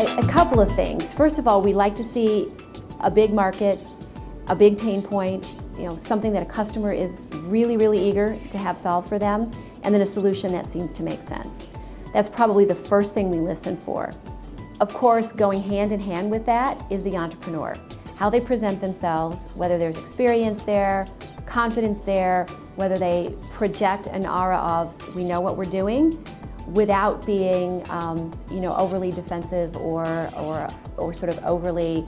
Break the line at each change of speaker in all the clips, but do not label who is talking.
A couple of things. First of all, we like to see a big market, a big pain point, something that a customer is really, really eager to have solved for them, and then a solution that seems to make sense. That's probably the first thing we listen for. Of course, going hand in hand with that is the entrepreneur. How they present themselves, whether there's experience there, confidence there, whether they project an aura of, we know what we're doing, without being overly defensive or sort of overly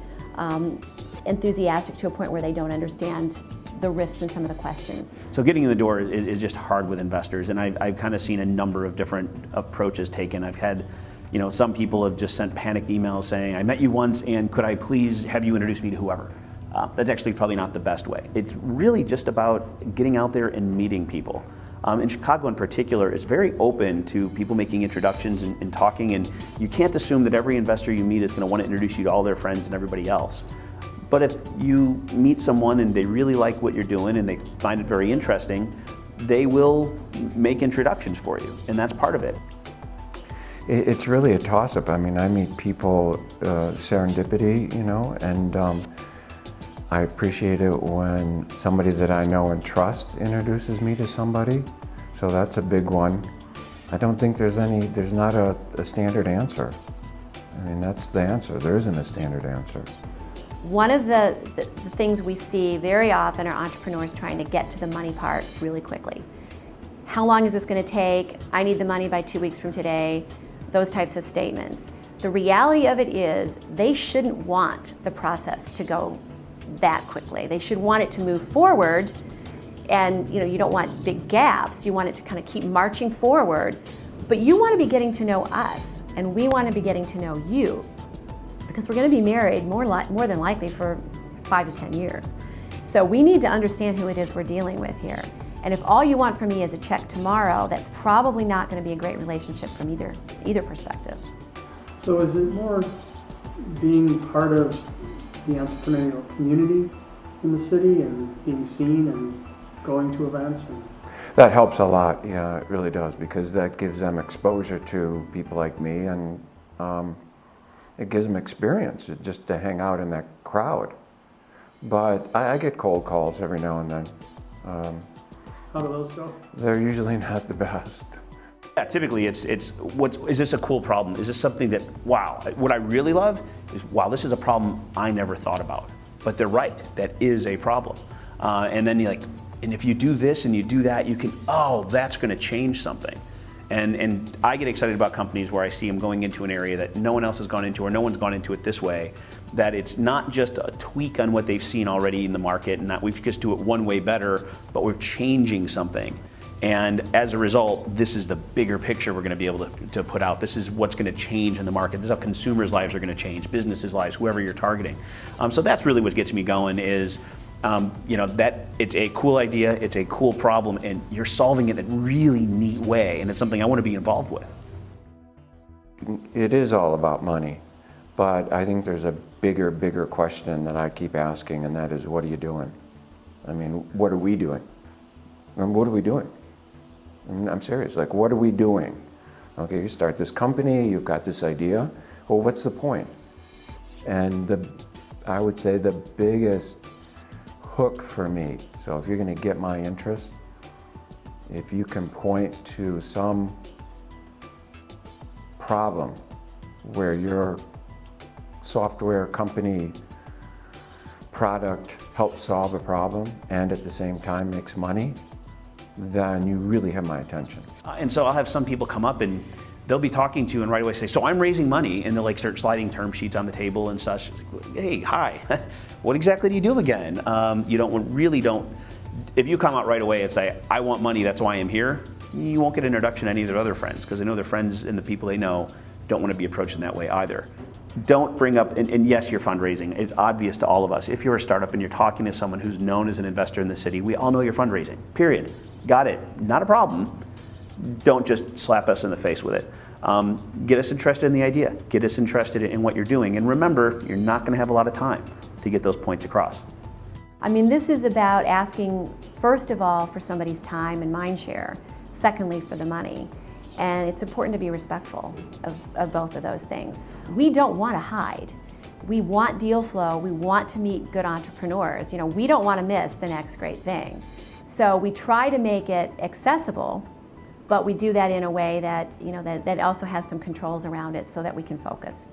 enthusiastic to a point where they don't understand the risks and some of the questions.
So getting in the door is just hard with investors, and I've kind of seen a number of different approaches taken. I've had, some people have just sent panicked emails saying, I met you once and could I please have you introduce me to whoever? That's actually probably not the best way. It's really just about getting out there and meeting people. In Chicago in particular, it's very open to people making introductions and talking, and you can't assume that every investor you meet is going to want to introduce you to all their friends and everybody else. But if you meet someone and they really like what you're doing and they find it very interesting, they will make introductions for you, and that's part of it.
It's really a toss-up. I mean, I meet people, serendipity, and I appreciate it when somebody that I know and trust introduces me to somebody. So that's a big one. I don't think there's not a standard answer. I mean, that's the answer. There isn't a standard answer.
One of the things we see very often are entrepreneurs trying to get to the money part really quickly. How long is this going to take? I need the money by 2 weeks from today. Those types of statements. The reality of it is they shouldn't want the process to go that quickly. They should want it to move forward, and you don't want big gaps. You want it to kind of keep marching forward, but you want to be getting to know us, and we want to be getting to know you, because we're going to be married more than likely for 5 to 10 years. So we need to understand who it is we're dealing with here. And if all you want from me is a check tomorrow, that's probably not going to be a great relationship from either perspective.
So is it more being part of the entrepreneurial community in the city and being seen and going to events?
That helps a lot, yeah, it really does, because that gives them exposure to people like me, and it gives them experience just to hang out in that crowd. But I get cold calls every now and then.
How do those go?
They're usually not the best.
Yeah, typically is this a cool problem? Is this something that, wow, what I really love is, wow, this is a problem I never thought about. But they're right, that is a problem. And then you're like, and if you do this and you do that, you can, that's gonna change something. And I get excited about companies where I see them going into an area that no one else has gone into, or no one's gone into it this way, that it's not just a tweak on what they've seen already in the market, and that we just do it one way better, but we're changing something. And as a result, this is the bigger picture we're going to be able to put out. This is what's going to change in the market. This is how consumers' lives are going to change, businesses' lives, whoever you're targeting. So that's really what gets me going is, that it's a cool idea, it's a cool problem, and you're solving it in a really neat way, and it's something I want to be involved with.
It is all about money, but I think there's a bigger question that I keep asking, and that is, what are you doing? I mean, what are we doing? And what are we doing? I mean, I'm serious, like, what are we doing? Okay, you start this company, you've got this idea, well, what's the point? And I would say the biggest hook for me, so if you're gonna get my interest, if you can point to some problem where your software company product helps solve a problem and at the same time makes money, then you really have my attention.
And so I'll have some people come up and they'll be talking to you and right away say, so I'm raising money, and they'll like start sliding term sheets on the table and such. Hey, hi, what exactly do you do again? If you come out right away and say, I want money, that's why I'm here, you won't get an introduction to any of their other friends, because they know their friends and the people they know don't want to be approached in that way either. Don't bring up, and yes, you're fundraising. It's obvious to all of us. If you're a startup and you're talking to someone who's known as an investor in the city, we all know you're fundraising, period. Got it, not a problem. Don't just slap us in the face with it. Get us interested in the idea. Get us interested in what you're doing. And remember, you're not going to have a lot of time to get those points across.
I mean, this is about asking, first of all, for somebody's time and mind share. Secondly, for the money. And it's important to be respectful of both of those things. We don't want to hide. We want deal flow. We want to meet good entrepreneurs. We don't want to miss the next great thing. So we try to make it accessible, but we do that in a way that, that also has some controls around it so that we can focus.